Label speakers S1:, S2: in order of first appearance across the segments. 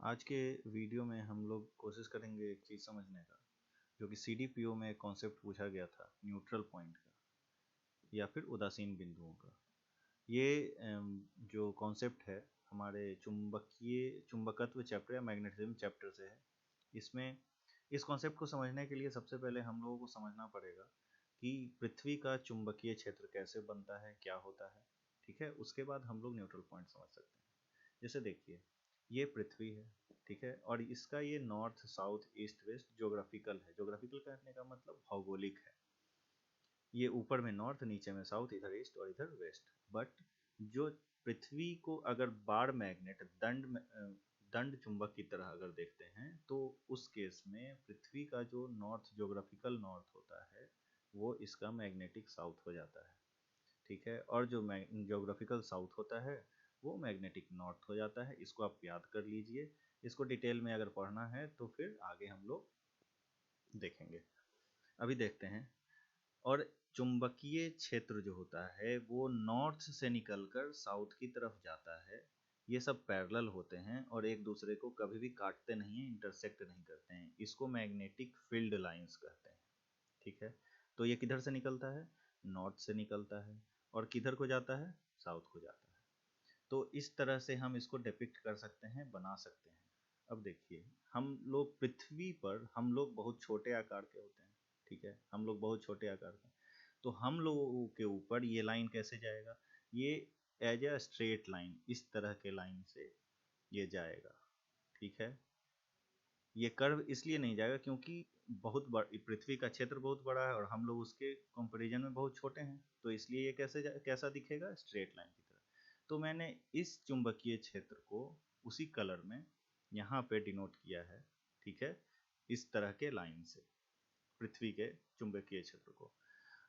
S1: आज के वीडियो में हम लोग कोशिश करेंगे एक चीज़ समझने का, जो कि CDPO में एक कॉन्सेप्ट पूछा गया था न्यूट्रल पॉइंट का या फिर उदासीन बिंदुओं का। ये जो कॉन्सेप्ट है हमारे चुंबकत्व चैप्टर या मैग्नेटिज्म चैप्टर से है। इसमें इस कॉन्सेप्ट को समझने के लिए सबसे पहले हम लोगों को समझना पड़ेगा कि पृथ्वी का चुंबकीय क्षेत्र कैसे बनता है, क्या होता है। ठीक है, उसके बाद हम लोग न्यूट्रल पॉइंट समझ सकते हैं। जैसे देखिए, ये पृथ्वी है, ठीक है, और इसका ये north south east west geographical है। ज्योग्राफिकल कहने का मतलब भौगोलिक है। ये ऊपर में नॉर्थ, नीचे में साउथ, इधर ईस्ट और इधर वेस्ट। बट जो पृथ्वी को अगर बार मैग्नेट दंड चुंबक की तरह अगर देखते हैं तो उस केस में पृथ्वी का जो नॉर्थ ज्योग्राफिकल नॉर्थ होता है वो इसका मैग्नेटिक साउथ हो जाता है। ठीक है, और जो ज्योग्राफिकल साउथ होता है वो मैग्नेटिक नॉर्थ हो जाता है। इसको आप याद कर लीजिए। इसको डिटेल में अगर पढ़ना है तो फिर आगे हम लोग देखेंगे। अभी देखते हैं। और चुंबकीय क्षेत्र जो होता है वो नॉर्थ से निकलकर साउथ की तरफ जाता है। ये सब पैरेलल होते हैं और एक दूसरे को कभी भी काटते नहीं हैं, इंटरसेक्ट नहीं करते हैं। इसको मैग्नेटिक फील्ड लाइंस कहते हैं। ठीक है, तो ये किधर से निकलता है? नॉर्थ से निकलता है। और किधर को जाता है? साउथ को जाता है। तो इस तरह से हम इसको डिपिक्ट कर सकते हैं, बना सकते हैं। अब देखिए, हम लोग पृथ्वी पर हम लोग बहुत छोटे आकार के होते हैं। ठीक है, हम लोग बहुत छोटे आकार के। तो हम लोगों के ऊपर ये लाइन कैसे जाएगा? ये एज ए स्ट्रेट लाइन, इस तरह के लाइन से ये जाएगा। ठीक है, ये कर्व इसलिए नहीं जाएगा क्योंकि बहुत बड़ा पृथ्वी का क्षेत्र बहुत बड़ा है और हम लोग उसके कंपैरिजन में बहुत छोटे हैं। तो इसलिए ये कैसा दिखेगा? स्ट्रेट लाइन की तरह। तो मैंने इस चुंबकीय क्षेत्र को उसी कलर में यहाँ पे डिनोट किया है। ठीक है, इस तरह के लाइन से पृथ्वी के चुंबकीय क्षेत्र को।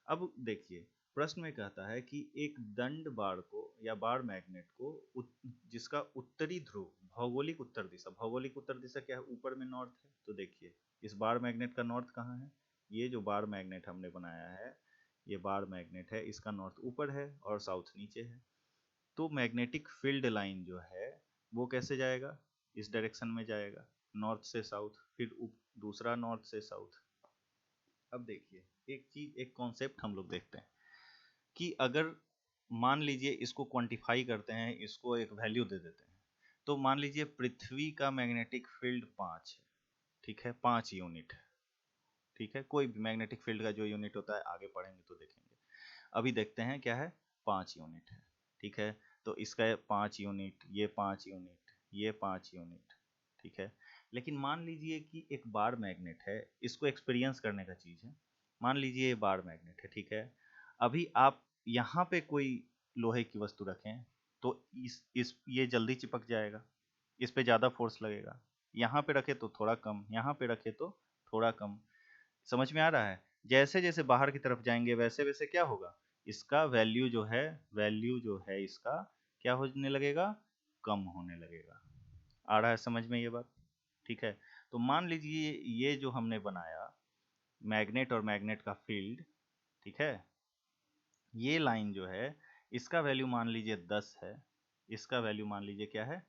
S1: अब देखिए, प्रश्न में कहता है कि एक दंड बार को या बार मैग्नेट को जिसका उत्तरी ध्रुव, भौगोलिक उत्तर दिशा क्या है? ऊपर में नॉर्थ है। तो देखिए, इस बार मैग्नेट का नॉर्थ कहाँ है? ये जो बार मैग्नेट हमने बनाया है, ये बार मैग्नेट है, इसका नॉर्थ ऊपर है और साउथ नीचे है। तो मैग्नेटिक फील्ड लाइन जो है वो कैसे जाएगा? इस डायरेक्शन में जाएगा, नॉर्थ से साउथ, फिर दूसरा नॉर्थ से साउथ। अब देखिए, एक कॉन्सेप्ट हम लोग देखते हैं कि अगर मान लीजिए इसको क्वांटिफाई करते हैं, इसको एक वैल्यू दे देते हैं। तो मान लीजिए पृथ्वी का मैग्नेटिक फील्ड 5 है। ठीक है, 5 यूनिट है। ठीक है, कोई भी मैग्नेटिक फील्ड का जो यूनिट होता है आगे पढ़ेंगे तो देखेंगे। अभी देखते हैं क्या है। 5 यूनिट है। ठीक है, तो इसका 5 यूनिट, ये 5 यूनिट, ये 5 यूनिट। ठीक है, लेकिन मान लीजिए कि एक बार मैग्नेट है, इसको एक्सपीरियंस करने का चीज़ है। मान लीजिए ये बार मैग्नेट है। ठीक है, अभी आप यहाँ पे कोई लोहे की वस्तु रखें तो इस ये जल्दी चिपक जाएगा, इस पे ज़्यादा फोर्स लगेगा। यहाँ पे रखे तो थोड़ा कम, यहाँ पे रखे तो थोड़ा कम। समझ में आ रहा है? जैसे जैसे बाहर की तरफ जाएंगे वैसे वैसे क्या होगा? इसका वैल्यू जो है इसका क्या होने लगेगा? कम होने लगेगा। आ रहा है समझ में ये बात? ठीक है, तो मान लीजिए ये जो हमने बनाया मैग्नेट और मैग्नेट का फील्ड, ठीक है, ये लाइन जो है इसका वैल्यू मान लीजिए 10 है, इसका वैल्यू मान लीजिए क्या है?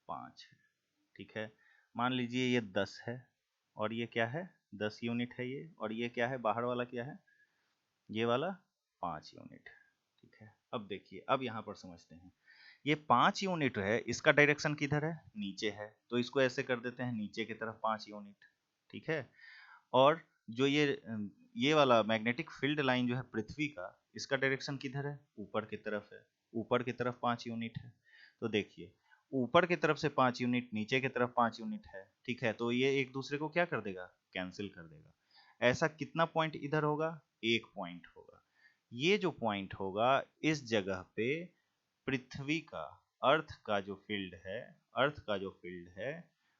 S1: 5 है। ठीक है, मान लीजिए ये 10 है और ये क्या है? 10 यूनिट है ये, और ये क्या है? बाहर वाला क्या है? ये वाला 5 यूनिट। ठीक है, अब देखिए, अब यहाँ पर समझते हैं। ये 5 यूनिट है, इसका डायरेक्शन किधर है? नीचे है। तो इसको ऐसे कर देते हैं, नीचे की तरफ 5 यूनिट। ठीक है, और जो ये वाला मैग्नेटिक फील्ड लाइन जो है पृथ्वी का, इसका डायरेक्शन किधर है? ऊपर की तरफ है। ऊपर की तरफ 5 यूनिट है। तो देखिए, ऊपर की तरफ से 5 यूनिट, नीचे की तरफ 5 यूनिट है। ठीक है, तो ये एक दूसरे को क्या कर देगा? कैंसिल कर देगा। ऐसा कितना पॉइंट इधर होगा? एक पॉइंट होगा। ये जो पॉइंट होगा इस जगह पे पृथ्वी का, अर्थ का जो फील्ड है, अर्थ का जो फील्ड है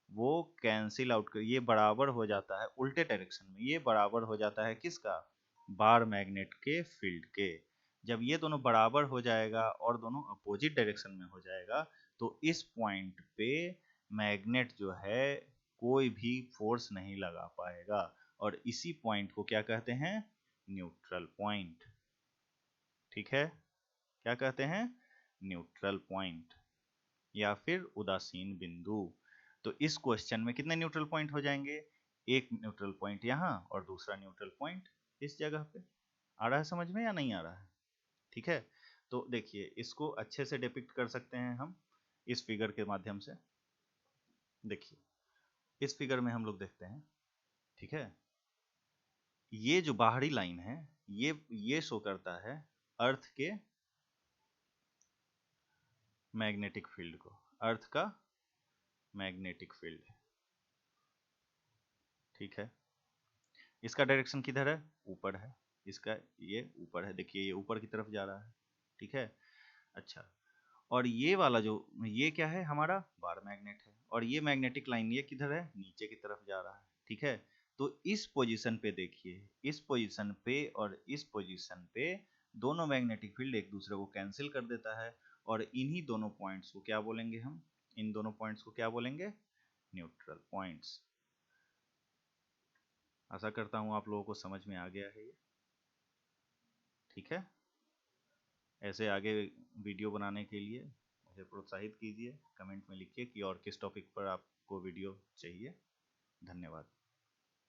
S1: वो कैंसिल आउट कर, ये बराबर हो जाता है उल्टे डायरेक्शन में, ये बराबर हो जाता है किसका? बार मैग्नेट के फील्ड के। जब ये दोनों बराबर हो जाएगा और दोनों अपोजिट डायरेक्शन में हो जाएगा तो इस पॉइंट पे मैग्नेट जो है कोई भी फोर्स नहीं लगा पाएगा, और इसी पॉइंट को क्या कहते हैं? Neutral point. ठीक है, क्या कहते हैं? न्यूट्रल पॉइंट या फिर उदासीन बिंदु। तो इस क्वेश्चन में कितने न्यूट्रल पॉइंट हो जाएंगे? एक न्यूट्रल पॉइंट यहाँ और दूसरा न्यूट्रल पॉइंट इस जगह पे। आ रहा है समझ में या नहीं आ रहा है? ठीक है, तो देखिए इसको अच्छे से डिपिक्ट कर सकते हैं हम इस फिगर के माध्यम से। देखिए इस फिगर में हम लोग देखते हैं, ठीक है, ये जो बाहरी लाइन है ये शो करता है अर्थ के मैग्नेटिक फील्ड को, अर्थ का मैग्नेटिक फील्ड, ठीक है। इसका डायरेक्शन किधर है? ऊपर है, इसका ये ऊपर है, देखिए ये ऊपर की तरफ जा रहा है, ठीक है। अच्छा, और ये वाला जो ये क्या है? हमारा बार मैग्नेट है, और ये मैग्नेटिक लाइन ये किधर है? नीचे की तरफ जा रहा है, ठीक है। तो इस पोजीशन पे देखिए, इस पोजीशन पे और इस पोजीशन पे दोनों मैग्नेटिक फील्ड एक दूसरे को कैंसिल कर देता है, और इन्हीं दोनों पॉइंट्स को क्या बोलेंगे हम? इन दोनों पॉइंट्स को क्या बोलेंगे? Neutral points. आशा करता हूँ आप लोगों को समझ में आ गया है ये, ठीक है। ऐसे आगे वीडियो बनाने के लिए मुझे प्रोत्साहित कीजिए, कमेंट में लिखिए कि और किस टॉपिक पर आपको वीडियो चाहिए। धन्यवाद।